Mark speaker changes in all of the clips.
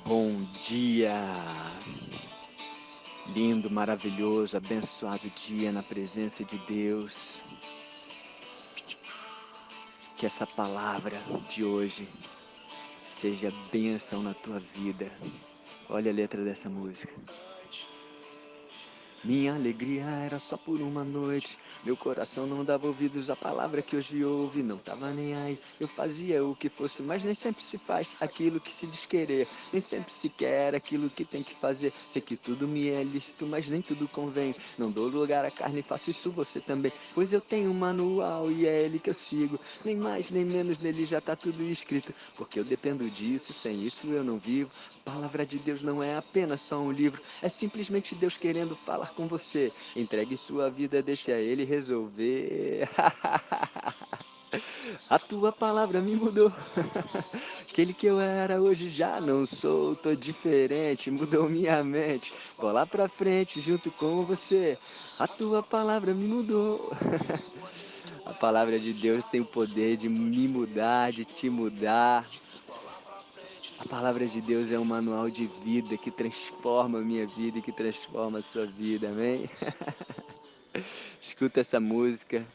Speaker 1: Bom dia! Lindo, maravilhoso, abençoado dia na presença de Deus. Que essa palavra de hoje seja bênção na tua vida. Olha a letra dessa música. Minha alegria era só por uma noite. Meu coração não dava ouvidos à palavra que hoje ouve. Não tava nem aí. Eu fazia o que fosse, mas nem sempre se faz aquilo que se diz querer. Nem sempre se quer aquilo que tem que fazer. Sei que tudo me é lícito, mas nem tudo convém. Não dou lugar à carne, faço isso você também. Pois eu tenho um manual e é ele que eu sigo. Nem mais nem menos nele já tá tudo escrito. Porque eu dependo disso, sem isso eu não vivo. A palavra de Deus não é apenas só um livro. É simplesmente Deus querendo falar com você. Entregue sua vida, deixa Ele resolver. A tua palavra me mudou. Aquele que eu era hoje já não sou. Tô diferente, mudou minha mente. Bola pra frente junto com você. A tua palavra me mudou. A palavra de Deus tem o poder de me mudar, de te mudar. A palavra de Deus é um manual de vida que transforma a minha vida e que transforma a sua vida, amém? Escuta essa música,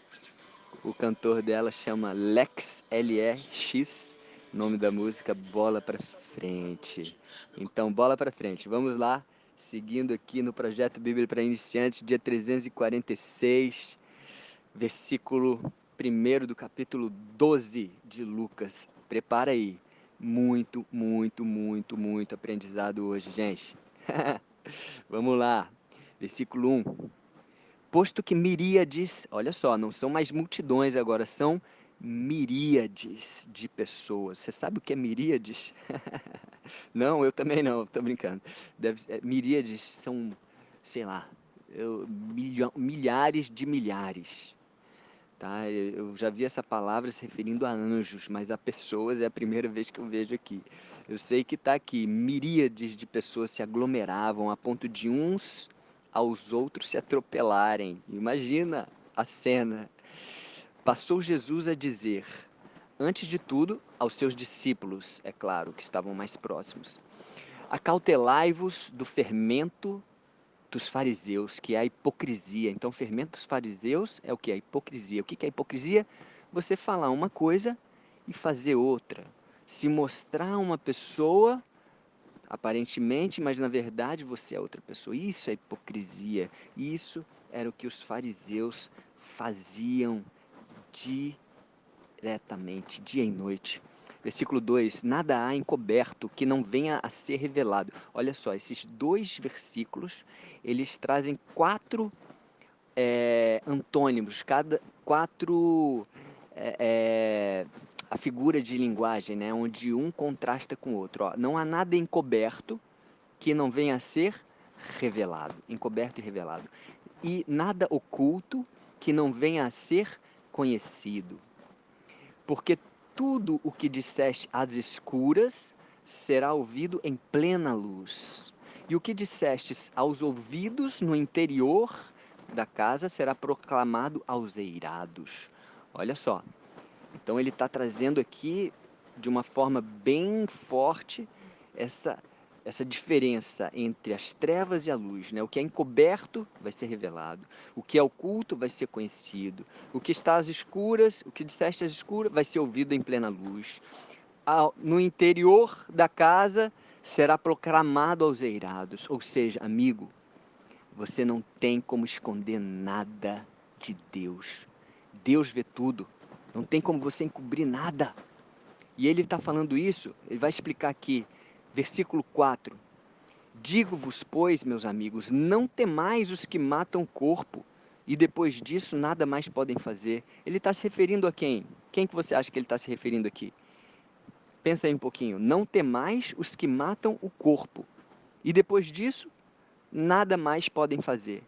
Speaker 1: o cantor dela chama Lex, L-E-X, nome da música Bola pra Frente. Então, bola pra frente, vamos lá, seguindo aqui no Projeto Bíblia para Iniciantes, dia 346, versículo 1 do capítulo 12 de Lucas. Prepara aí, muito, muito, muito, muito aprendizado hoje, gente. Vamos lá, versículo 1. Posto que miríades, olha só, não são mais multidões agora, são miríades de pessoas. Você sabe o que é miríades? Não, eu também não, tô brincando. Miríades são, sei lá, milhares de milhares. Tá? Eu já vi essa palavra se referindo a anjos, mas a pessoas é a primeira vez que eu vejo aqui. Eu sei que está aqui, miríades de pessoas se aglomeravam a ponto de uns aos outros se atropelarem. Imagina a cena. Passou Jesus a dizer, antes de tudo, aos seus discípulos, é claro, que estavam mais próximos: acautelai-vos do fermento dos fariseus, que é a hipocrisia. Então, o fermento dos fariseus é o que? A hipocrisia. O que é a hipocrisia? Você falar uma coisa e fazer outra. Se mostrar uma pessoa, aparentemente, mas na verdade você é outra pessoa. Isso é hipocrisia. Isso era o que os fariseus faziam diretamente, dia e noite. Versículo 2: nada há encoberto que não venha a ser revelado. Olha só, esses dois versículos, eles trazem quatro antônimos, quatro é, é, a figura de linguagem, né, onde um contrasta com o outro. Ó, não há nada encoberto que não venha a ser revelado, encoberto e revelado. E nada oculto que não venha a ser conhecido. Porque tudo o que disseste às escuras será ouvido em plena luz. E o que dissestes aos ouvidos no interior da casa será proclamado aos eirados. Olha só. Então ele está trazendo aqui de uma forma bem forte essa essa diferença entre as trevas e a luz, né? O que é encoberto vai ser revelado, o que é oculto vai ser conhecido, o que está às escuras, o que disseste às escuras vai ser ouvido em plena luz. No interior da casa será proclamado aos eirados, ou seja, amigo, você não tem como esconder nada de Deus. Deus vê tudo. Não tem como você encobrir nada. E ele está falando isso, ele vai explicar aqui, versículo 4. Digo-vos, pois, meus amigos, não temais os que matam o corpo, e depois disso nada mais podem fazer. Ele está se referindo a quem? Quem que você acha que ele está se referindo aqui? Pensa aí um pouquinho. Não temais os que matam o corpo, e depois disso nada mais podem fazer.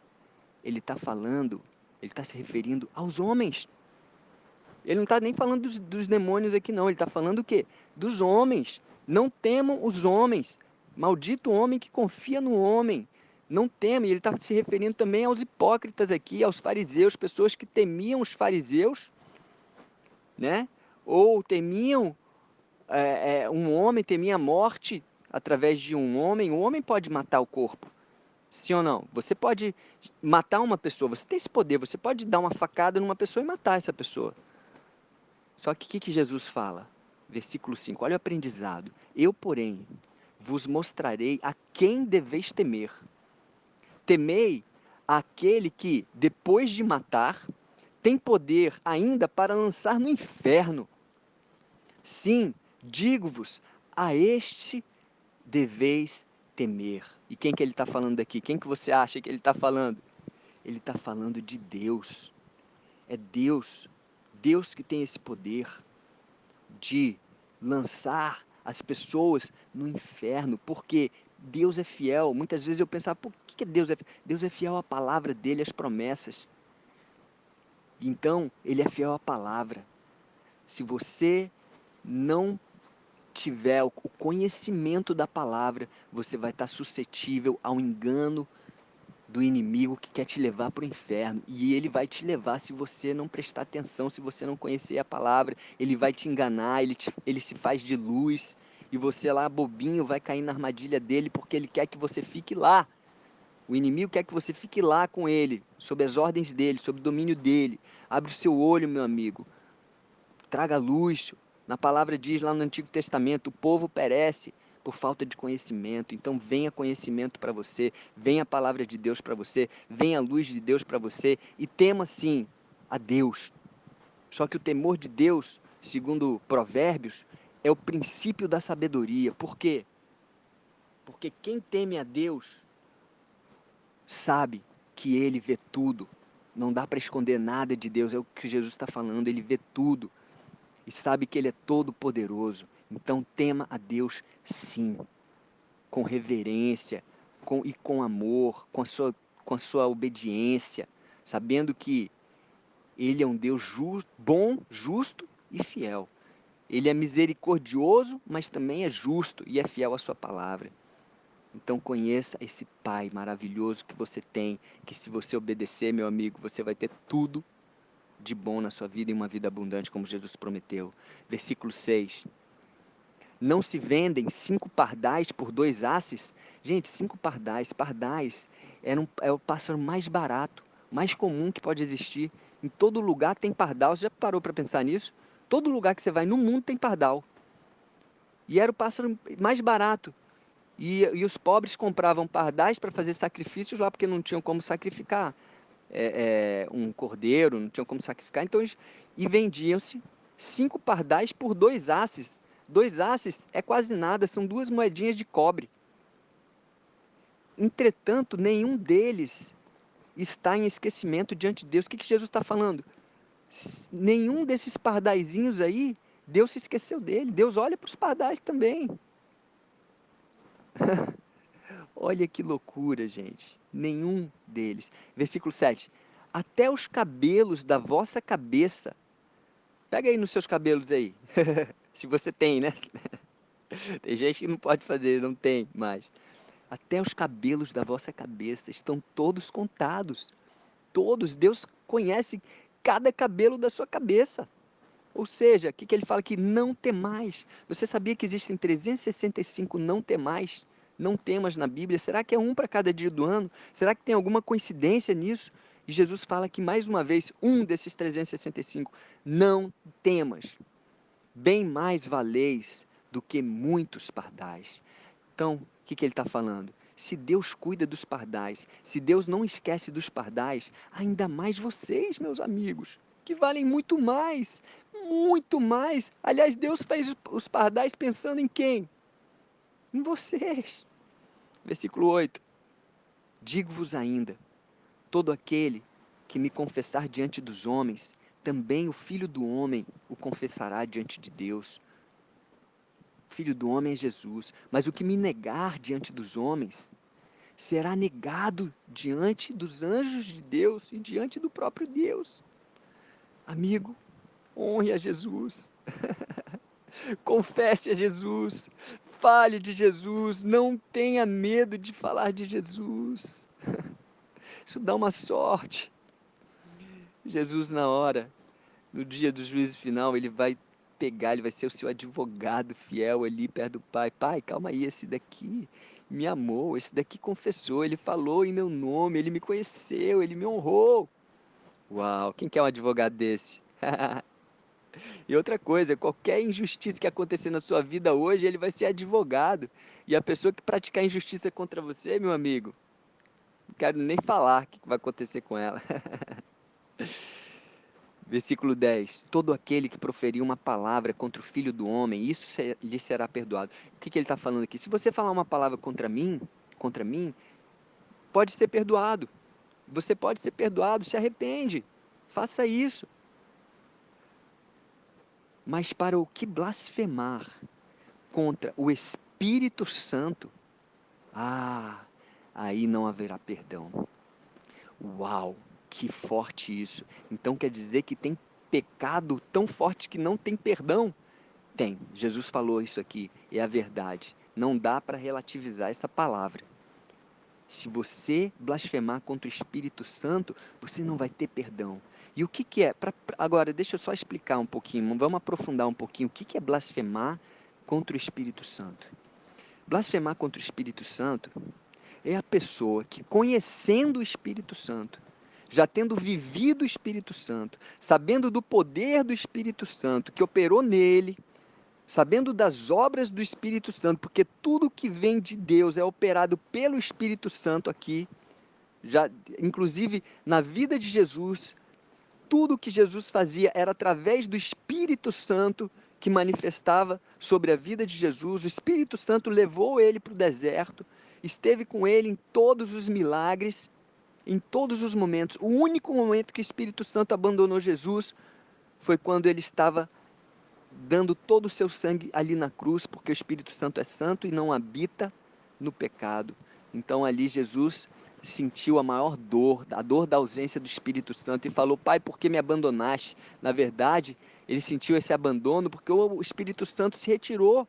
Speaker 1: Ele está falando, ele está se referindo aos homens. Ele não está nem falando dos demônios aqui, não. Ele está falando o quê? Dos homens. Não temam os homens. Maldito homem que confia no homem. Não teme. Ele está se referindo também aos hipócritas aqui, aos fariseus, pessoas que temiam os fariseus, né? Ou temiam um homem, temia a morte. através de um homem, o homem pode matar o corpo. Sim ou não? Você pode matar uma pessoa, você tem esse poder, você pode dar uma facada numa pessoa e matar essa pessoa. Só que o que Jesus fala? Versículo 5, olha o aprendizado. Eu, porém, vos mostrarei a quem deveis temer. Temei aquele que, depois de matar, tem poder ainda para lançar no inferno. Sim, digo-vos, a este deveis temer. E quem que ele está falando aqui? Quem que você acha que ele está falando? Ele está falando de Deus. É Deus. Deus que tem esse poder de lançar as pessoas no inferno, porque Deus é fiel. Muitas vezes eu pensava, por que Deus é fiel? Deus é fiel à palavra dele, às promessas. Então, ele é fiel à palavra. Se você não tiver o conhecimento da palavra, você vai estar suscetível ao engano do inimigo que quer te levar para o inferno. E ele vai te levar se você não prestar atenção, se você não conhecer a palavra. Ele vai te enganar, ele se faz de luz. E você lá, bobinho, vai cair na armadilha dele porque ele quer que você fique lá. O inimigo quer que você fique lá com ele, sob as ordens dele, sob o domínio dele. Abre o seu olho, meu amigo. Traga luz. Na palavra diz lá no Antigo Testamento, o povo perece por falta de conhecimento. Então venha conhecimento para você, venha a palavra de Deus para você, venha a luz de Deus para você e tema sim a Deus. Só que o temor de Deus, segundo Provérbios, é o princípio da sabedoria. Por quê? Porque quem teme a Deus sabe que ele vê tudo. Não dá para esconder nada de Deus, é o que Jesus está falando, ele vê tudo. E sabe que ele é todo poderoso. Então tema a Deus sim, com reverência, e com amor, com a sua obediência, sabendo que ele é um Deus bom, justo e fiel. Ele é misericordioso, mas também é justo e é fiel à sua palavra. Então conheça esse Pai maravilhoso que você tem, que se você obedecer, meu amigo, você vai ter tudo de bom na sua vida e uma vida abundante, como Jesus prometeu. Versículo 6. Não se vendem 5 pardais por 2 asses? Gente, 5 pardais. Pardais é o pássaro mais barato, mais comum que pode existir. Em todo lugar tem pardal. Você já parou para pensar nisso? Todo lugar que você vai no mundo tem pardal. E era o pássaro mais barato. E os pobres compravam pardais para fazer sacrifícios lá, porque não tinham como sacrificar um cordeiro, não tinham como sacrificar. Então, e vendiam-se 5 pardais por 2 asses. 2 asses é quase nada, são 2 moedinhas de cobre. Entretanto, nenhum deles está em esquecimento diante de Deus. O que Jesus está falando? Nenhum desses pardaizinhos aí, Deus se esqueceu dele. Deus olha para os pardais também. Olha que loucura, gente. Nenhum deles. Versículo 7. Até os cabelos da vossa cabeça. Pega aí nos seus cabelos aí. Se você tem, né? Tem gente que não pode fazer, não tem mais. Até os cabelos da vossa cabeça estão todos contados. Todos. Deus conhece cada cabelo da sua cabeça. Ou seja, o que ele fala aqui? Não temais. Você sabia que existem 365 não temais? Não temas na Bíblia? Será que é um para cada dia do ano? Será que tem alguma coincidência nisso? E Jesus fala que, mais uma vez, um desses 365, não temas. Bem mais valeis do que muitos pardais. Então, o que ele está falando? Se Deus cuida dos pardais, se Deus não esquece dos pardais, ainda mais vocês, meus amigos, que valem muito mais, muito mais. Aliás, Deus fez os pardais pensando em quem? Em vocês. Versículo 8. Digo-vos ainda, todo aquele que me confessar diante dos homens, também o Filho do Homem o confessará diante de Deus. O Filho do Homem é Jesus, mas o que me negar diante dos homens, será negado diante dos anjos de Deus e diante do próprio Deus. Amigo, honre a Jesus, confesse a Jesus, fale de Jesus, não tenha medo de falar de Jesus. Isso dá uma sorte. Jesus, na hora, no dia do juízo final, ele vai pegar, ele vai ser o seu advogado fiel ali perto do Pai. Pai, calma aí, esse daqui me amou, esse daqui confessou, ele falou em meu nome, ele me conheceu, ele me honrou. Uau, quem quer um advogado desse? E outra coisa, qualquer injustiça que acontecer na sua vida hoje, ele vai ser advogado. E a pessoa que praticar injustiça contra você, meu amigo, não quero nem falar o que vai acontecer com ela. Versículo 10: todo aquele que proferir uma palavra contra o Filho do Homem, isso lhe será perdoado. O que ele está falando aqui? Se você falar uma palavra contra mim, pode ser perdoado. Você pode ser perdoado, se arrepende. Faça isso. Mas para o que blasfemar contra o Espírito Santo, aí não haverá perdão. Uau, que forte isso. Então quer dizer que tem pecado tão forte que não tem perdão? Tem. Jesus falou isso aqui, é a verdade. Não dá para relativizar essa palavra. Se você blasfemar contra o Espírito Santo, você não vai ter perdão. E o que é? Agora, deixa eu só explicar um pouquinho, vamos aprofundar um pouquinho. O que é blasfemar contra o Espírito Santo? Blasfemar contra o Espírito Santo é a pessoa que, conhecendo o Espírito Santo, já tendo vivido o Espírito Santo, sabendo do poder do Espírito Santo que operou nele, sabendo das obras do Espírito Santo, porque tudo que vem de Deus é operado pelo Espírito Santo aqui, já, inclusive na vida de Jesus, tudo que Jesus fazia era através do Espírito Santo que manifestava sobre a vida de Jesus. O Espírito Santo levou ele para o deserto, esteve com ele em todos os milagres, em todos os momentos. O único momento que o Espírito Santo abandonou Jesus foi quando ele estava dando todo o seu sangue ali na cruz, porque o Espírito Santo é santo e não habita no pecado. Então ali Jesus sentiu a maior dor, a dor da ausência do Espírito Santo e falou: Pai, por que me abandonaste? Na verdade, ele sentiu esse abandono porque o Espírito Santo se retirou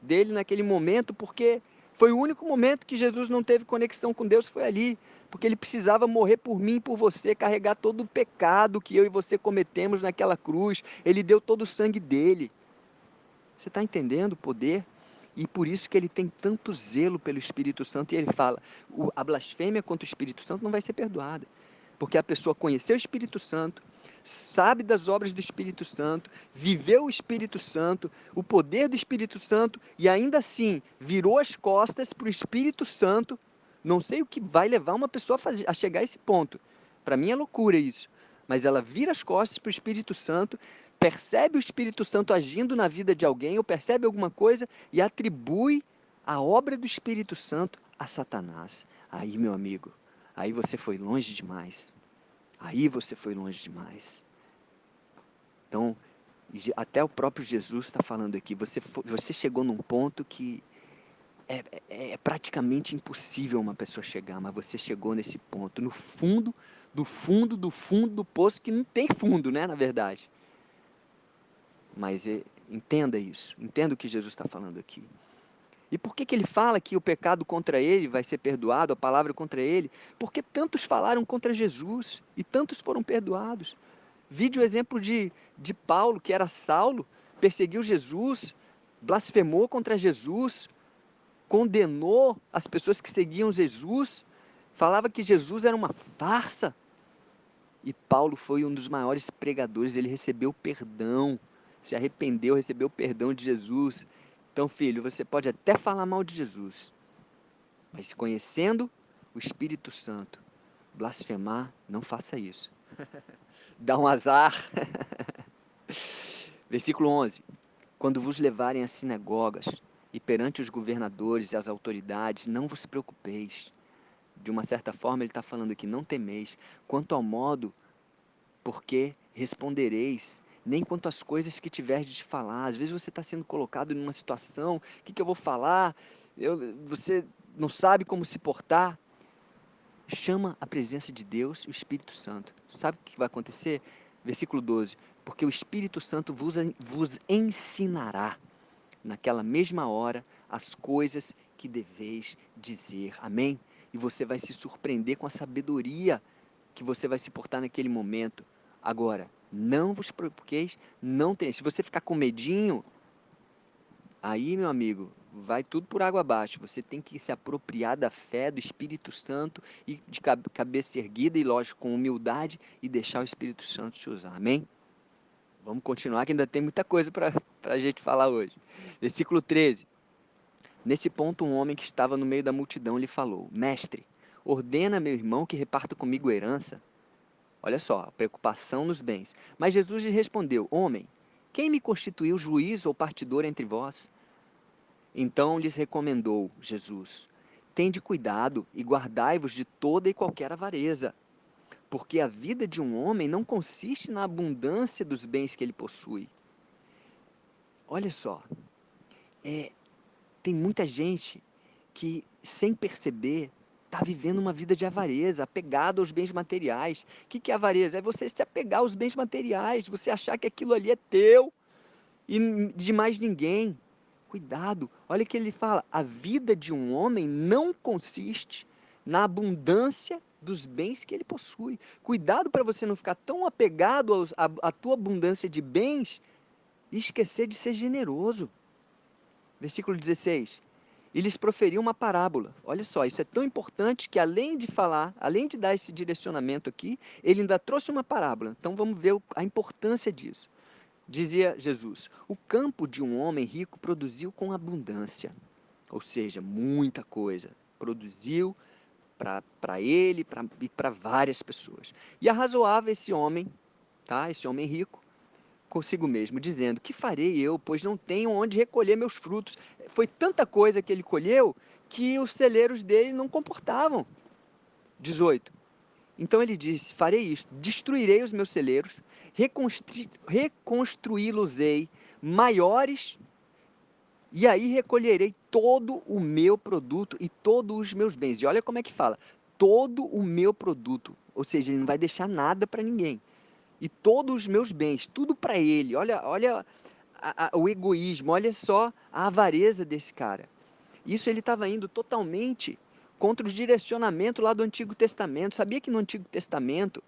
Speaker 1: dele naquele momento, porque foi o único momento que Jesus não teve conexão com Deus, foi ali, porque ele precisava morrer por mim e por você, carregar todo o pecado que eu e você cometemos naquela cruz. Ele deu todo o sangue dele. Você está entendendo o poder? E por isso que ele tem tanto zelo pelo Espírito Santo, e ele fala, a blasfêmia contra o Espírito Santo não vai ser perdoada, porque a pessoa conheceu o Espírito Santo, sabe das obras do Espírito Santo, viveu o Espírito Santo, o poder do Espírito Santo, e ainda assim virou as costas para o Espírito Santo. Não sei o que vai levar uma pessoa a chegar a esse ponto. Para mim é loucura isso. Mas ela vira as costas para o Espírito Santo, percebe o Espírito Santo agindo na vida de alguém, ou percebe alguma coisa e atribui a obra do Espírito Santo a Satanás. Aí, meu amigo, aí você foi longe demais. Aí você foi longe demais. Então, até o próprio Jesus está falando aqui, você chegou num ponto que é praticamente impossível uma pessoa chegar, mas você chegou nesse ponto, no fundo, do fundo, do fundo do poço, que não tem fundo, né, na verdade. Mas entenda isso, entenda o que Jesus está falando aqui. E por que ele fala que o pecado contra ele vai ser perdoado, a palavra contra ele? Porque tantos falaram contra Jesus e tantos foram perdoados. Vide o exemplo de Paulo, que era Saulo, perseguiu Jesus, blasfemou contra Jesus, condenou as pessoas que seguiam Jesus, falava que Jesus era uma farsa. E Paulo foi um dos maiores pregadores, ele recebeu perdão, se arrependeu, recebeu o perdão de Jesus. Então, filho, você pode até falar mal de Jesus, mas conhecendo o Espírito Santo, blasfemar, não faça isso. Dá um azar. Versículo 11: quando vos levarem às sinagogas e perante os governadores e as autoridades, não vos preocupeis. De uma certa forma, ele está falando aqui, não temeis, quanto ao modo porque respondereis, nem quanto às coisas que tiverdes de falar. Às vezes você está sendo colocado em uma situação, o que eu vou falar? Você não sabe como se portar. Chama a presença de Deus e o Espírito Santo. Sabe o que vai acontecer? Versículo 12: porque o Espírito Santo vos ensinará naquela mesma hora as coisas que deveis dizer. Amém? E você vai se surpreender com a sabedoria que você vai se portar naquele momento. Agora, Não vos preocupeis, não tem. Se você ficar com medinho, aí, meu amigo, vai tudo por água abaixo. Você tem que se apropriar da fé do Espírito Santo e de cabeça erguida e, lógico, com humildade e deixar o Espírito Santo te usar. Amém? Vamos continuar que ainda tem muita coisa para a gente falar hoje. Versículo 13. Nesse ponto, um homem que estava no meio da multidão lhe falou: Mestre, ordena meu irmão que reparta comigo a herança. Olha só, a preocupação nos bens. Mas Jesus lhe respondeu: Homem, quem me constituiu juiz ou partidor entre vós? Então lhes recomendou Jesus: Tende cuidado e guardai-vos de toda e qualquer avareza, porque a vida de um homem não consiste na abundância dos bens que ele possui. Olha só, é, tem muita gente que, sem perceber, está vivendo uma vida de avareza, apegado aos bens materiais. O que é avareza? É você se apegar aos bens materiais, você achar que aquilo ali é teu e de mais ninguém. Cuidado, olha que ele fala: a vida de um homem não consiste na abundância dos bens que ele possui. Cuidado para você não ficar tão apegado à tua abundância de bens e esquecer de ser generoso. Versículo 16. E lhes proferiu uma parábola. Olha só, isso é tão importante que além de falar, além de dar esse direcionamento aqui, ele ainda trouxe uma parábola. Então vamos ver a importância disso. Dizia Jesus: o campo de um homem rico produziu com abundância, ou seja, muita coisa. Produziu para ele e para várias pessoas. E arrazoava esse homem, tá? Esse homem rico, consigo mesmo, dizendo: que farei eu, pois não tenho onde recolher meus frutos? Foi tanta coisa que ele colheu que os celeiros dele não comportavam. 18. Então ele disse: farei isto, destruirei os meus celeiros, reconstruí-los-ei maiores, e aí recolherei todo o meu produto e todos os meus bens. E olha como é que fala: todo o meu produto, ou seja, ele não vai deixar nada para ninguém. E todos os meus bens, tudo para ele. Olha o egoísmo, olha só a avareza desse cara. Isso ele estava indo totalmente contra o direcionamento lá do Antigo Testamento. Sabia que no Antigo Testamento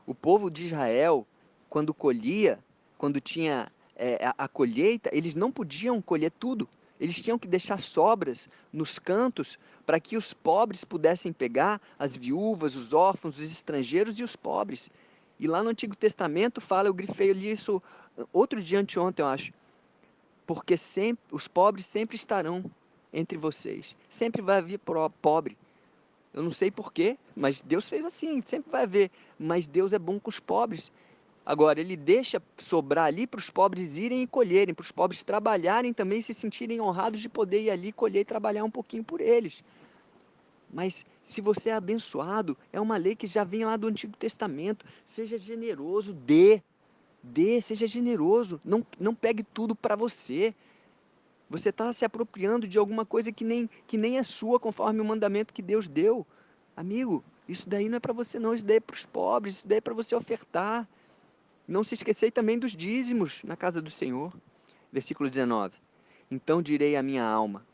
Speaker 1: o povo de Israel, quando colhia, quando tinha a colheita, eles não podiam colher tudo. Eles tinham que deixar sobras nos cantos para que os pobres pudessem pegar, as viúvas, os órfãos, os estrangeiros e os pobres. E lá no Antigo Testamento fala, eu grifei ali isso outro dia anteontem, eu acho, porque sempre, os pobres sempre estarão entre vocês. Sempre vai haver pobre. Eu não sei porquê, mas Deus fez assim, sempre vai haver. Mas Deus é bom com os pobres. Agora, Ele deixa sobrar ali para os pobres irem e colherem, para os pobres trabalharem também e se sentirem honrados de poder ir ali colher e trabalhar um pouquinho por eles. Mas se você é abençoado, é uma lei que já vem lá do Antigo Testamento. Seja generoso, dê, seja generoso. Não pegue tudo para você. Você está se apropriando de alguma coisa que nem é sua, conforme o mandamento que Deus deu. Amigo, isso daí não é para você não, isso daí é para os pobres, isso daí é para você ofertar. Não se esquecer também dos dízimos na casa do Senhor. Versículo 19. Então direi à minha alma.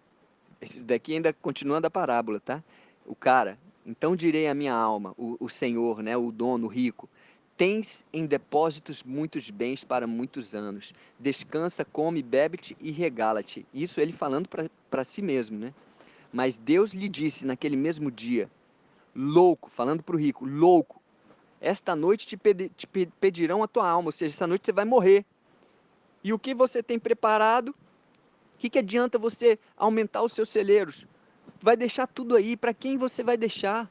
Speaker 1: Esse daqui ainda continuando a parábola, tá? O cara. Então direi à minha alma, o Senhor, né, o dono, o rico. Tens em depósitos muitos bens para muitos anos. Descansa, come, bebe-te e regala-te. Isso ele falando para si mesmo, né? Mas Deus lhe disse naquele mesmo dia, louco, falando para o rico, louco, esta noite te pedirão a tua alma, ou seja, essa noite você vai morrer. E o que você tem preparado? O que adianta você aumentar os seus celeiros? Vai deixar tudo aí, para quem você vai deixar?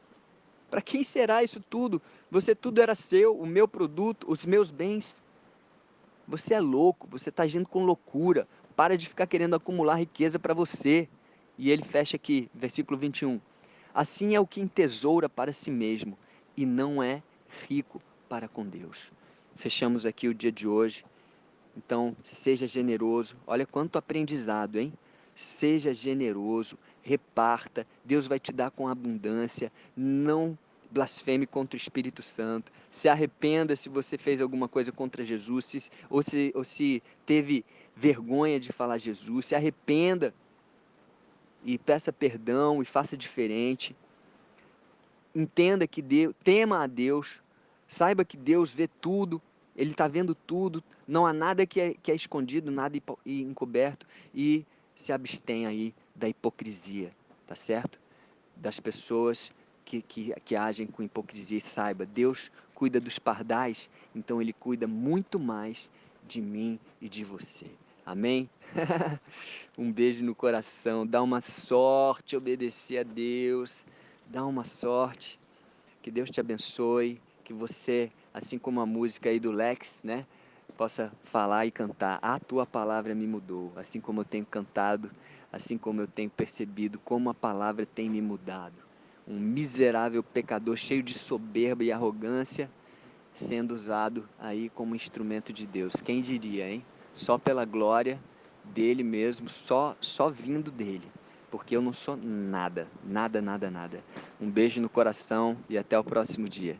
Speaker 1: Para quem será isso tudo? Você tudo era seu, o meu produto, os meus bens. Você é louco, você está agindo com loucura. Para de ficar querendo acumular riqueza para você. E ele fecha aqui, versículo 21. Assim é o que entesoura para si mesmo e não é rico para com Deus. Fechamos aqui o dia de hoje. Então, seja generoso. Olha quanto aprendizado, hein? Seja generoso, reparta. Deus vai te dar com abundância. Não blasfeme contra o Espírito Santo. Se arrependa se você fez alguma coisa contra Jesus, ou se teve vergonha de falar Jesus. Se arrependa e peça perdão e faça diferente. Entenda que Deus, tema a Deus. Saiba que Deus vê tudo. Ele está vendo tudo, não há nada que é escondido, nada encoberto, e se abstém aí da hipocrisia, tá certo? Das pessoas que agem com hipocrisia, e saiba, Deus cuida dos pardais, então Ele cuida muito mais de mim e de você. Amém? Um beijo no coração, dá uma sorte obedecer a Deus, dá uma sorte, que Deus te abençoe, que você, assim como a música aí do Lex, né, possa falar e cantar, a tua palavra me mudou, assim como eu tenho cantado, assim como eu tenho percebido como a palavra tem me mudado. Um miserável pecador cheio de soberba e arrogância, sendo usado aí como instrumento de Deus. Quem diria, hein? Só pela glória dele mesmo, só vindo dele. Porque eu não sou nada, nada, nada, nada. Um beijo no coração e até o próximo dia.